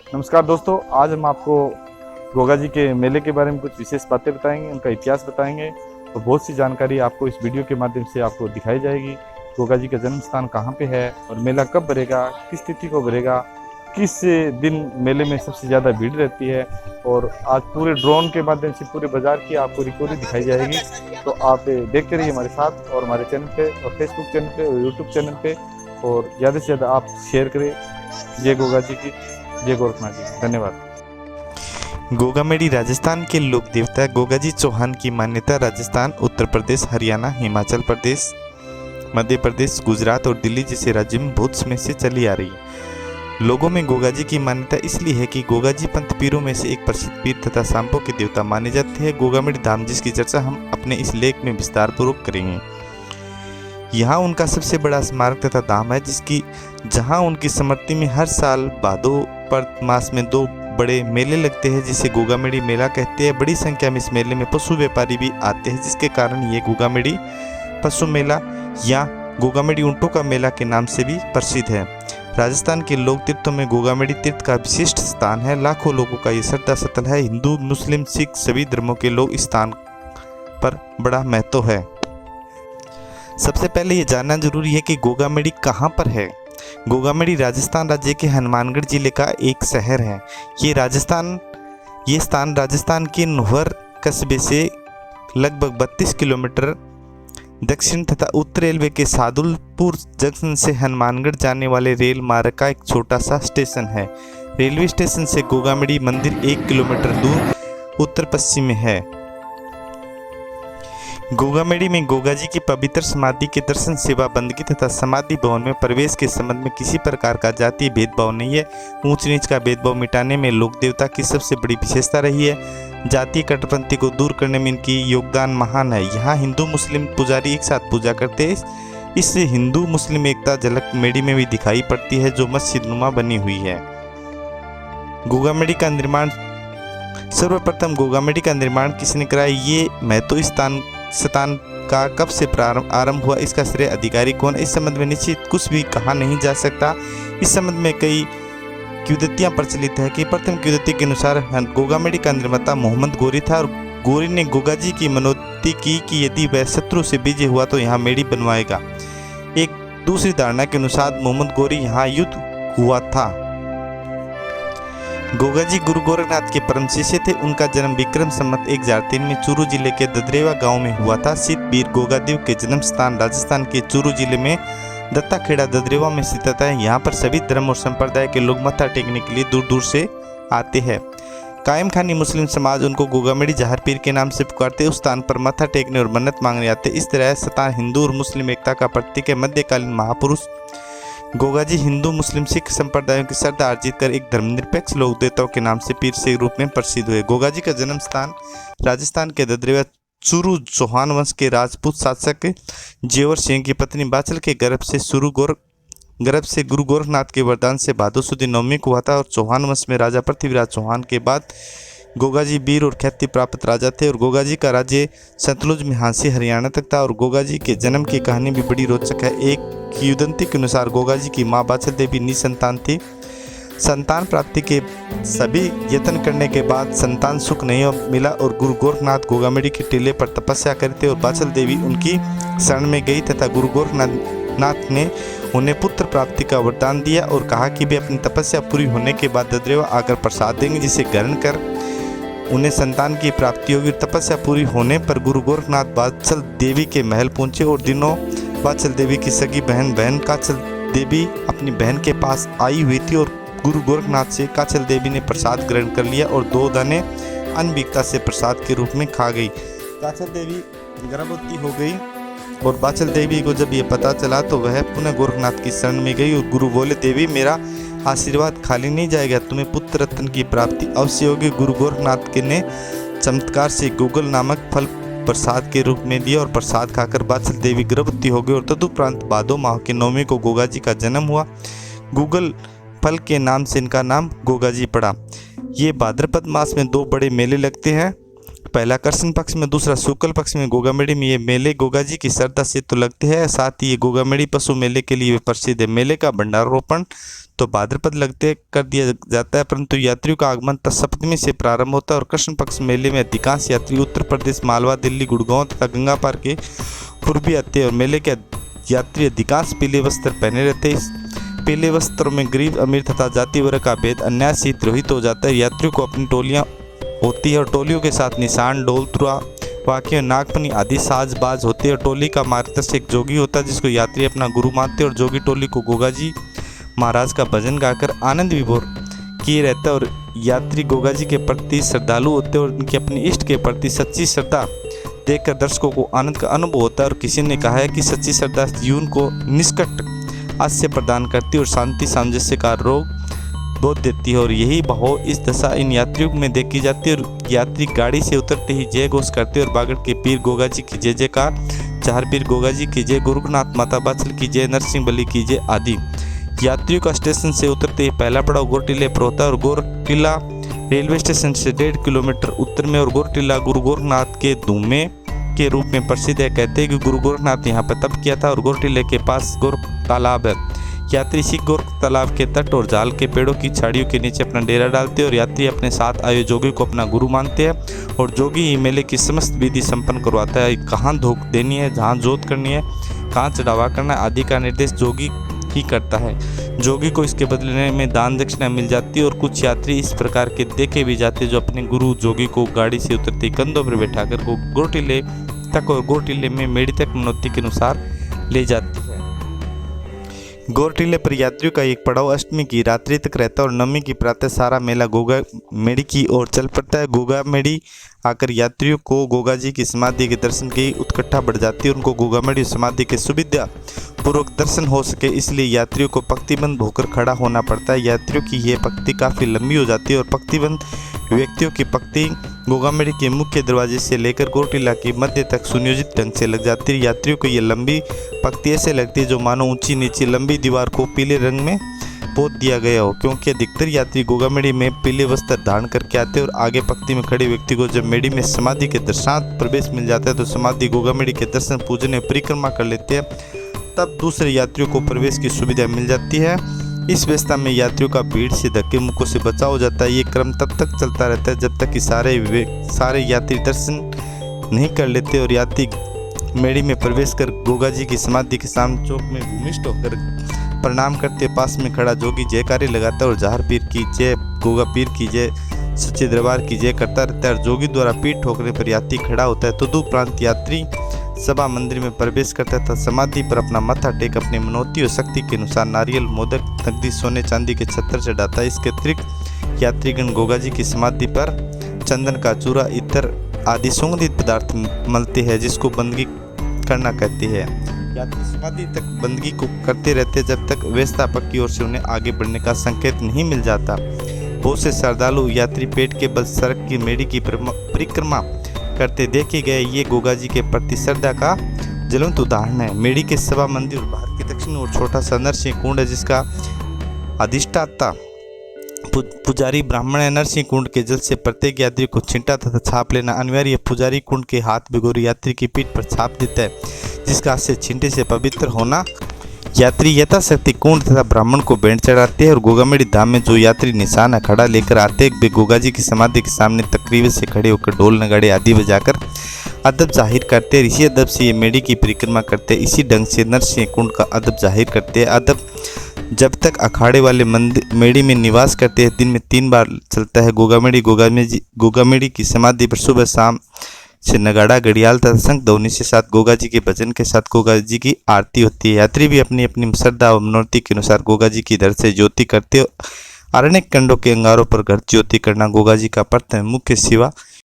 नमस्कार दोस्तों, आज हम आपको गोगा जी के मेले के बारे में कुछ विशेष बातें बताएंगे, उनका इतिहास बताएंगे। तो बहुत सी जानकारी आपको इस वीडियो के माध्यम से आपको दिखाई जाएगी। गोगा जी का जन्म स्थान कहाँ पे है और मेला कब भरेगा, किस तिथि को भरेगा, किस दिन मेले में सबसे ज़्यादा भीड़ रहती है। और आज पूरे ड्रोन के माध्यम से पूरे बाजार की आपको रिकॉर्डिंग दिखाई जाएगी। तो आप देखते रहिए हमारे साथ और हमारे चैनल पे और फेसबुक चैनल पे और यूट्यूब चैनल पे, और ज़्यादा से ज़्यादा आप शेयर करें। जय गोगा जी की, जय गोरखनाथ जी। धन्यवाद। गोगामेडी राजस्थान के लोक देवता गोगाजी चौहान की मान्यता राजस्थान, उत्तर प्रदेश, हरियाणा, हिमाचल प्रदेश, मध्य प्रदेश, गुजरात और दिल्ली जैसे राज्यों में बहुत समय से चली आ रही है। लोगों में गोगाजी की मान्यता इसलिए है कि गोगाजी पंथ पीरों में से एक प्रसिद्ध पीर तथा सांपों के देवता माने जाते हैं। गोगामेडी धाम जिसकी चर्चा हम अपने इस लेख में विस्तार पूर्वक करेंगे। यहाँ उनका सबसे बड़ा स्मारक तथा धाम है जहाँ उनकी स्मृति में हर साल भादोपद मास में 2 बड़े मेले लगते हैं जिसे गोगामेडी मेला कहते हैं। बड़ी संख्या में इस मेले में पशु व्यापारी भी आते हैं, जिसके कारण ये गोगामेडी पशु मेला या गोगामेडी ऊंटों का मेला के नाम से भी प्रसिद्ध है। राजस्थान के लोक तीर्थों में गोगामेडी तीर्थ का विशिष्ट स्थान है। लाखों लोगों का ये श्रद्धा स्थल है। हिंदू, मुस्लिम, सिख सभी धर्मों के लोग इस स्थान पर बड़ा महत्व है। सबसे पहले ये जानना जरूरी है कि गोगामेडी कहाँ पर है। गोगामेडी राजस्थान राज्य के हनुमानगढ़ जिले का एक शहर है। ये स्थान राजस्थान के नुहर कस्बे से लगभग 32 किलोमीटर दक्षिण तथा उत्तर रेलवे के सादुलपुर जंक्शन से हनुमानगढ़ जाने वाले रेल मार्ग का एक छोटा सा स्टेशन है। रेलवे स्टेशन से गोगामेडी मंदिर 1 किलोमीटर दूर उत्तर पश्चिम में है। गोगामेडी में गोगाजी की पवित्र समाधि के दर्शन, सेवा, बंदगी तथा समाधि भवन में प्रवेश के संबंध में किसी प्रकार का जातीय भेदभाव नहीं है। ऊंच नीच का भेदभाव मिटाने में लोक देवता की सबसे बड़ी विशेषता रही है। जातीय कट्टरपंथी को दूर करने में इनकी योगदान महान है। यहाँ हिंदू मुस्लिम पुजारी एक साथ पूजा करते हैं। इससे हिंदू मुस्लिम एकता झलक मेडी में भी दिखाई पड़ती है, जो मस्जिद नुमा बनी हुई है। गोगामेडी का निर्माण सर्वप्रथम गोगामेडी का निर्माण किसने कराया, ये महत्व स्थान का कब से आरंभ हुआ, इसका श्रेय अधिकारी कौन, इस संबंध में निश्चित कुछ भी कहा नहीं जा सकता। इस संबंध में कई किंवदंतियां प्रचलित है कि प्रथम किंवदंती के अनुसार गोगामेडी का निर्माता मोहम्मद गोरी था और गोरी ने गोगाजी की मनोती की कि यदि वह शत्रु से विजय हुआ तो यहाँ मेडी बनवाएगा। एक दूसरी धारणा के अनुसार मोहम्मद गोरी यहाँ युद्ध हुआ था। गोगाजी गुरु गोरखनाथ के परम शिष्य थे। उनका जन्म विक्रम संवत 1003 में चूरू जिले के ददरेवा गांव में हुआ था। सिद्ध वीर गोगादेव के जन्म स्थान राजस्थान के चूरू जिले में दत्ताखेड़ा ददरेवा में स्थित है। यहाँ पर सभी धर्म और संप्रदाय के लोग मत्था टेकने के लिए दूर दूर से आते हैं। कायम खानी मुस्लिम समाज उनको गोगामेडी जहर पीर के नाम से पुकारते। उस स्थान पर मत्था टेकने और मन्नत मांगने आते। इस तरह स्थान हिंदू और मुस्लिम एकता का प्रतीक है। मध्यकालीन महापुरुष गोगाजी हिंदू, मुस्लिम, सिख संप्रदायों की श्रद्धा अर्जित कर एक धर्मनिरपेक्ष लोक देवताओं के नाम से पीर से रूप में प्रसिद्ध हुए। गोगाजी का जन्म स्थान राजस्थान के ददरेवा चूरू चौहान वंश के राजपूत शासक जेवर सिंह की पत्नी बाचल के गर्भ से गुरु गोरखनाथ के वरदान से भादो सुदी नवमी को हुआ था। और चौहान वंश में राजा पृथ्वीराज चौहान के बाद गोगाजी वीर और ख्याति प्राप्त राजा थे। और गोगाजी का राज्य सतलुज में हांसी हरियाणा तक था। और गोगाजी के जन्म की कहानी भी बड़ी रोचक है। एक किंवदंती के अनुसार गोगाजी की मां बाचल देवी निसंतान थी। संतान प्राप्ति के सभी यत्न करने के बाद संतान सुख नहीं मिला और गुरु गोरखनाथ गोगामेडी के टीले पर तपस्या करते और बाचल देवी उनकी शरण में गई तथा गुरु गोरखनाथ ने उन्हें पुत्र प्राप्ति का वरदान दिया और कहा कि वे अपनी तपस्या पूरी होने के बाद ददरेवा आकर प्रसाद देंगे, जिसे ग्रहण कर उन्हें संतान की प्राप्ति होगी। तपस्या पूरी होने पर गुरु गोरखनाथ बाचल देवी के महल पहुंचे और दिनों बाचल देवी की सगी बहन काचल देवी अपनी बहन के पास आई हुई थी और गुरु गोरखनाथ से काचल देवी ने प्रसाद ग्रहण कर लिया और 2 दाने अनभिज्ञता से प्रसाद के रूप में खा गई। काचल देवी गर्भवती हो गई और बाचल देवी को जब ये पता चला तो वह पुनः गोरखनाथ की शरण में गई और गुरु बोले, देवी मेरा आशीर्वाद खाली नहीं जाएगा, तुम्हें पुत्र रत्न की प्राप्ति अवश्य होगी। गुरु गोरखनाथ के ने चमत्कार से गूगल नामक फल प्रसाद के रूप में दिया और प्रसाद खाकर बाचल देवी गर्भवती हो गई और तदुपरांत भादो माह के नवमी को गोगाजी का जन्म हुआ। गूगल फल के नाम से इनका नाम गोगाजी पड़ा। ये भाद्रपद मास में 2 बड़े मेले लगते हैं। पहला कृष्ण पक्ष में, दूसरा शुक्ल पक्ष में गोगामेड़ी में ये मेले गोगा जी की श्रद्धा से तो लगते हैं। साथ ही ये गोगामेड़ी पशु मेले के लिए प्रसिद्ध है। मेले का भंडारोपण तो भाद्रपद लगते कर दिया जाता है, परंतु यात्रियों का आगमन सप्तमी से प्रारंभ होता है और कृष्ण पक्ष मेले में अधिकांश यात्री उत्तर प्रदेश, मालवा, दिल्ली, गुड़गांव तथा गंगा पार के पूर्वी आते हैं और मेले के यात्री अधिकांश पीले वस्त्र पहने रहते हैं। पीले वस्त्रों में गरीब, अमीर तथा जाति वर्ग का भेद अन्याय से द्रोहित हो जाता है। यात्रियों को अपनी टोलियां होती है और टोलियों के साथ निशान, डोल, तुरा, वाक्य, नागफनी आदि साजबाज होते हैं। टोली का मार्गदर्शक जोगी होता है जिसको यात्री अपना गुरु मानते हैं और जोगी टोली को गोगा जी महाराज का भजन गाकर आनंद विभोर किए रहता है और यात्री गोगा जी के प्रति श्रद्धालु होते हैं और उनकी अपनी इष्ट के प्रति सच्ची श्रद्धा देखकर दर्शकों को आनंद का अनुभव होता है। और किसी ने कहा है कि सच्ची श्रद्धा जीवन को निष्कट हास्य प्रदान करती है और शांति सामंजस्य का रोग बोध देती है और यही भाव इस दशा इन यात्रियों में देखी जाती है। और यात्री गाड़ी से उतरते ही जय घोष करते और बागड़ के पीर गोगा जी की जय जयकार, चार पीर गोगा जी की जय, गुरुनाथ माता बाचल की जय, नरसिंह बली की जय आदि। यात्रियों का स्टेशन से उतरते ही पहला पड़ाव गोरटिल्ले पर होता है और गोरटिल्ला रेलवे स्टेशन से 1.5 किलोमीटर उत्तर में और गोरटिल्ला गुरु गोरखनाथ के धूमे के रूप में प्रसिद्ध है। कहते हैं कि गुरु गोरखनाथ यहाँ पर तप किया था और गोरटिल्ले के पास गोरख तालाब है। यात्री इसी गोरख तालाब के तट और जाल के पेड़ों की छाड़ियों के नीचे अपना डेरा डालते हैं और यात्री अपने साथ आए जोगी को अपना गुरु मानते हैं और जोगी ही मेले की समस्त विधि संपन्न करवाता है। कहाँ धोख देनी है, जहाँ जोत करनी है, कहाँ चढ़ावा करना है आदि का निर्देश जोगी ही करता है। जोगी को इसके बदले में दान दक्षिणा मिल जाती है और कुछ यात्री इस प्रकार के देखे भी जाते हैं जो अपने गुरु जोगी को गाड़ी से उतरते कंधों पर बैठाकर गोरटिल्ले तक और गोरटिल्ले में मेड़ी तक मनोती के अनुसार ले जाती है। गोरटिल्ले पर यात्रियों का एक पड़ाव अष्टमी की रात्रि तक रहता है और नवमी की प्रातः सारा मेला गोगा मेड़ी की ओर चल पड़ता है। गोगा मेड़ी आकर यात्रियों को गोगा जी की समाधि के दर्शन की उत्कंठा बढ़ जाती है। उनको गोगा मेड़ी समाधि के सुविधा पूर्वक दर्शन हो सके इसलिए यात्रियों को पंक्तिबंद होकर खड़ा होना पड़ता है। यात्रियों की यह पंक्ति काफ़ी लंबी हो जाती है और पंक्तिबंद व्यक्तियों की पंक्ति गोगामेड़ी के मुख्य दरवाजे से लेकर गोरटिल्ला के मध्य तक सुनियोजित ढंग से लग जाती है। यात्रियों को ये लंबी पंक्ति ऐसे लगती है जो मानो ऊंची नीची लंबी दीवार को पीले रंग में पोत दिया गया हो, क्योंकि अधिकतर यात्री गोगामेड़ी में पीले वस्त्र धारण करके आते हैं और आगे पंक्ति में खड़े व्यक्ति को जब मेड़ी में समाधि के दर्शनार्थ प्रवेश मिल जाता है तो समाधि गोगामेड़ी के दर्शन पूजन और परिक्रमा कर लेते हैं, तब दूसरे यात्रियों को प्रवेश की सुविधा मिल जाती है। इस व्यवस्था में यात्रियों का भीड़ से धक्के मुक्कों से बचाव हो जाता है। ये क्रम तब तक चलता रहता है जब तक कि सारे यात्री दर्शन नहीं कर लेते और यात्री मेड़ी में प्रवेश कर गोगा जी की समाधि के सामने चौक में भूमिष्ठ होकर प्रणाम करते। पास में खड़ा जोगी जयकारी लगाता है और जहर पीर की जय, गोगा पीर की जय, सच्चे दरबार की जय करता रहता है और जोगी द्वारा पीठ ठोकने पर यात्री खड़ा होता है। तदुपरांत यात्री सभा मंदिर में प्रवेश करता था, समाधि पर अपना माथा टेक अपनी मनोती और शक्ति के अनुसार नारियल, मोदक, नकदी, सोने चांदी के छत्र चढ़ाता है। इसके अतिरिक्त यात्रीगण गोगा जी की समाधि पर चंदन का चूरा, इत्र आदि सुगंधित पदार्थ मलते हैं जिसको बंदगी करना कहते हैं। यात्री समाधि तक बंदगी को करते रहते जब तक व्यवस्थापक की ओर से उन्हें आगे बढ़ने का संकेत नहीं मिल जाता। बहुत से श्रद्धालु यात्री पेट के बल सड़क की मेड़ी की परिक्रमा करते देखे गए। ये गोगा जी के प्रति श्रद्धा का ज्वलंत उदाहरण है। मेड़ी के सभा मंदिर और बाहर की दक्षिण और छोटा सा नरसिंह कुंड है जिसका अधिष्ठाता पुजारी ब्राह्मण है। नरसिंह कुंड के जल से प्रत्येक यात्री को छींटा तथा छाप लेना अनिवार्य है। पुजारी कुंड के हाथ भिगोरी यात्री की पीठ पर छाप देता है जिसका हाथ से छींटे से पवित्र होना। यात्री यथाशक्ति कुंड तथा ब्राह्मण को भेंट चढ़ाते हैं और गोगामेड़ी धाम में जो यात्री निशान अखाड़ा लेकर आते हैं वे गोगा जी की समाधि के सामने तकरीबन से खड़े होकर ढोल नगाड़े आदि बजाकर अदब जाहिर करते हैं। इसी अदब से ये मेड़ी की परिक्रमा करते हैं। इसी ढंग से नरसिंह कुंड का अदब जाहिर करते हैं। अदब जब तक अखाड़े वाले मंदिर मेड़ी में निवास करते हैं। दिन में 3 बार चलता है। गोगामेड़ी की समाधि पर सुबह शाम से नगाड़ा, घड़ियाल तथा शंख ध्वनि के साथ गोगा जी के भजन के साथ गोगा जी की आरती होती है। यात्री भी अपनी अपनी श्रद्धा और मनोरथी के अनुसार गोगा जी की दर से ज्योति करते। अरण्य कंडों के अंगारों पर घर ज्योति करना गोगा जी का प्रथम मुख्य सेवा